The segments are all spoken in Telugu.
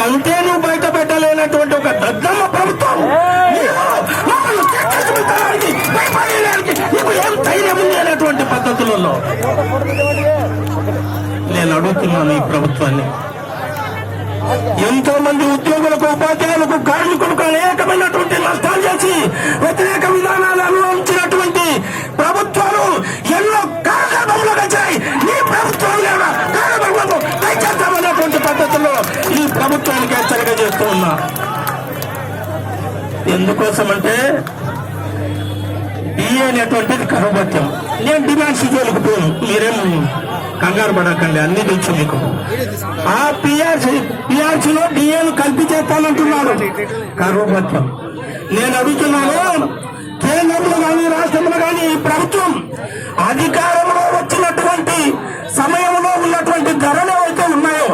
కంటేను బయట పెట్టలేనటువంటి ఒక దద్దమ్మ ప్రభుత్వం నీకు ఏం ధైర్యం ఉంది అనేటువంటి పద్ధతులలో నేను అడుగుతున్నాను ఈ ప్రభుత్వాన్ని. ఎంతో మంది ఉద్యోగులకు, ఉపాధ్యాయులకు, కార్మికులకు అనేకమైనటువంటి నష్టాలు చేసి వ్యతిరేక విధానాలు అనుభవించినటువంటి ప్రభుత్వాలు ఎన్నో కాలగర్భంలో వచ్చాయి. ఈ ప్రభుత్వాలు కాలగర్భంలో దయచేస్తామన్నటువంటి పద్ధతుల్లో ఈ ప్రభుత్వానికి హెచ్చరిక చేస్తూ ఉన్నా. ఎందుకోసమంటే డిఏ అనేటువంటిది కరుబత్యం. నేను డిమాండ్స్ జోలికి పోను, మీరేం కంగారు పడకండి, అన్ని తెలుసు మీకు. ఆ పిఆర్సీలో డిఏను కల్పించేస్తానంటున్నారు, కరుబత్యం. నేను అడుగుతున్నాను, కేంద్రంలో కానీ రాష్ట్రంలో కానీ ఈ ప్రభుత్వం అధికారంలో వచ్చినటువంటి సమయంలో ఉన్నటువంటి ధరలు ఏవైతే ఉన్నాయో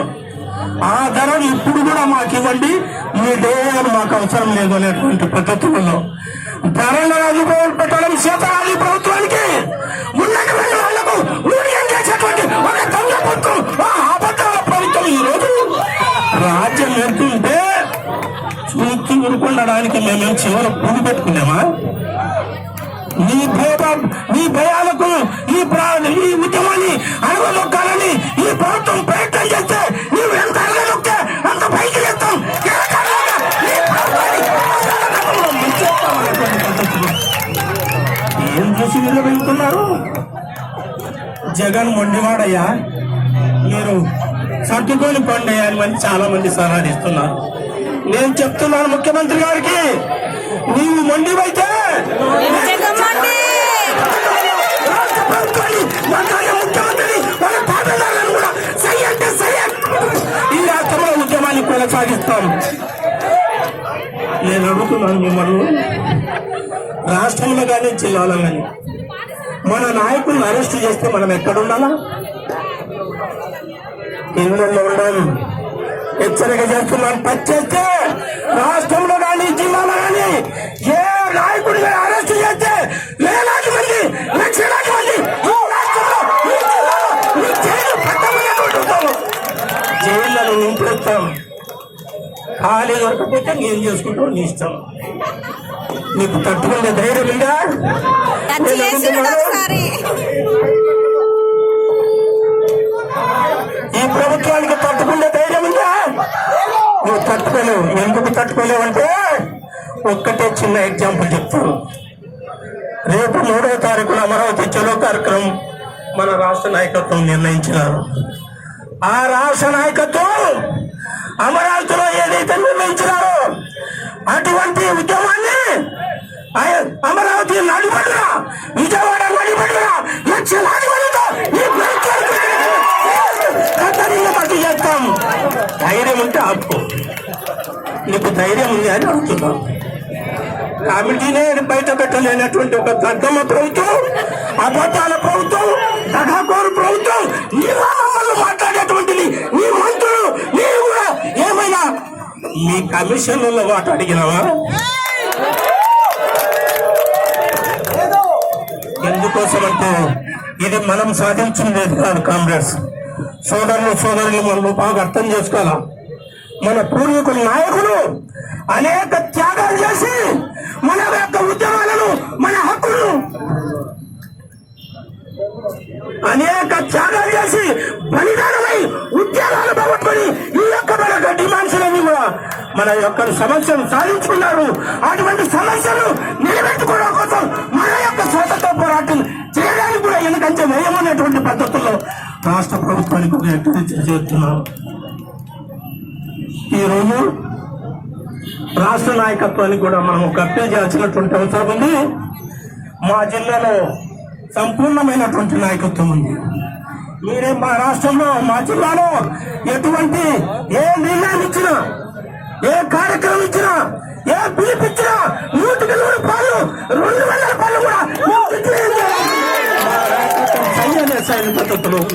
ఆ ధరలు ఇప్పుడు కూడా మాకు ఇవ్వండి, మీ డేను మాకు అవసరం లేదు అనేటువంటి పద్ధతులలో ధరలను అదుపులో పెట్టడం చేత ఈ ప్రభుత్వానికి ఉన్నటువంటి వాళ్లకు యూనియన్ చేసేటువంటి ఒక దొంగ ప్రభుత్వం, అబద్ధాల ప్రభుత్వం ఈ రోజు రాజ్యం వెళ్తుంటే చూస్తూ ఊరుకుండడానికి మేమేం చివరి పూడి పెట్టుకున్నామా? నీ భయాలకు ఈ ఉద్యమాన్ని అడగలొక్కాలని ఈ ప్రభుత్వం ప్రయత్నం చేస్తే నీవు ఎంత అడగలొక్కే అంత పైకి చేస్తాం. ఏం చూసి వీళ్ళు వెళ్తున్నారు? జగన్ మొండివాడయ్యా, మీరు సర్దుకొని పండి అని చాలా మంది సలహా ఇస్తున్నారు. నేను చెప్తున్నాను ముఖ్యమంత్రి గారికి, నీవు మొండివైతే ముఖ్యమంత్రిని వాళ్ళ పాటలను కూడా సై అంటే సై ఈ రాష్ట్రంలో ఉద్యమాన్ని కొనసాగిస్తాం. నేను అడుగుతున్నాను మిమ్మల్ని, రాష్ట్రంలో కానీ జిల్లాలో కానీ మన నాయకులను అరెస్ట్ చేస్తే మనం ఎక్కడుండాలా? ఇళ్ళల్లో ఉండాలి. హెచ్చరిక చేస్తున్నాను, టచ్ చేస్తే రాష్ట్రంలో కానీ జిల్లాలో కానీ ఏ నాయకుడిని అరెస్ట్ చేస్తే వేలాది మంది, లక్షలాది మంది జైళ్ళను నింపేస్తాం. ఖాళీ దొరకపోతే నేను చేసుకుంటాం, నీ ఇష్టం. నీకు తట్టుకునే ధైర్యం ఉందా? ఈ ప్రభుత్వానికి తట్టుకునే ధైర్యం ఉందా? నువ్వు తట్టుకోలేవు. ఎందుకు తట్టుకోలేవు అంటే ఒక్కటే చిన్న ఎగ్జాంపుల్ చెప్తాను. రేపు 3వ తారీఖున అమరావతి చలో కార్యక్రమం మన రాష్ట్ర నాయకత్వం నిర్ణయించినారు. ఆ రాష్ట్ర నాయకత్వం అమరావతిలో ఏదైతే నిర్ణయించినారో అటువంటి ఉద్యమాన్ని అమరావతి నడిపడిన, విజయవాడ నడిపడిన లక్షలాది మందితో ఈ చేస్తాం. ధైర్యం ఉంటే ఆపుకో. నీకు ధైర్యం ఉంది అని అడుగుతున్నాం. కమిటీనే బయట పెట్టలేనటువంటి ఒక దద్దమ్మ ప్రభుత్వం, అబద్ధాల ప్రభుత్వం, దగాకోరు ప్రభుత్వం, నీ మమ్మల్ని మాట్లాడేటువంటిది నీ మంత్రులు, నీవు కూడా ఏమైనా మీ కమిషన్లలో వాటి అడిగినావా? ఎందుకోసమంటే ఇది మనం సాధించింది కాదు. కాంగ్రెస్ సోదరులు మనం బాగా అర్థం చేసుకోవాలా. మన పూర్వీకుల నాయకులు అనేక త్యాగాలు చేసి మన యొక్క ఉద్యమాలను, మన హక్కులను అనేక త్యాగాలు చేసి బలిదానమై ఉద్యోగాలు పోగొట్టుకొని ఈ యొక్క మన డిమాండ్స్లన్నీ కూడా మన యొక్క సమస్యలు సాధించుకున్నారు. అటువంటి సమస్యలు నిలబెట్టుకోవడం కోసం మన యొక్క స్వాతంత్ర పోరాటం చేయడానికి కూడా ఎందుకంటే వేయమనేటువంటి పద్ధతుల్లో రాష్ట్ర ప్రభుత్వానికి ఒక హెచ్చరిక చేస్తున్నాం. ఈరోజు రాష్ట్ర నాయకత్వానికి కూడా మనం ఒక అప్పీల్ చేయాల్సినటువంటి అవసరం ఉంది. మా జిల్లాలో సంపూర్ణమైనటువంటి నాయకత్వం ఉంది. మీరే మా రాష్ట్రంలో, మా జిల్లాలో ఎటువంటి ఏ నిర్ణయం ఇచ్చినా, ఏ కార్యక్రమం ఇచ్చినా, ఏ పిలిపించినా 100కి 100 పాలు, 200 పాలు కూడా పద్ధతులు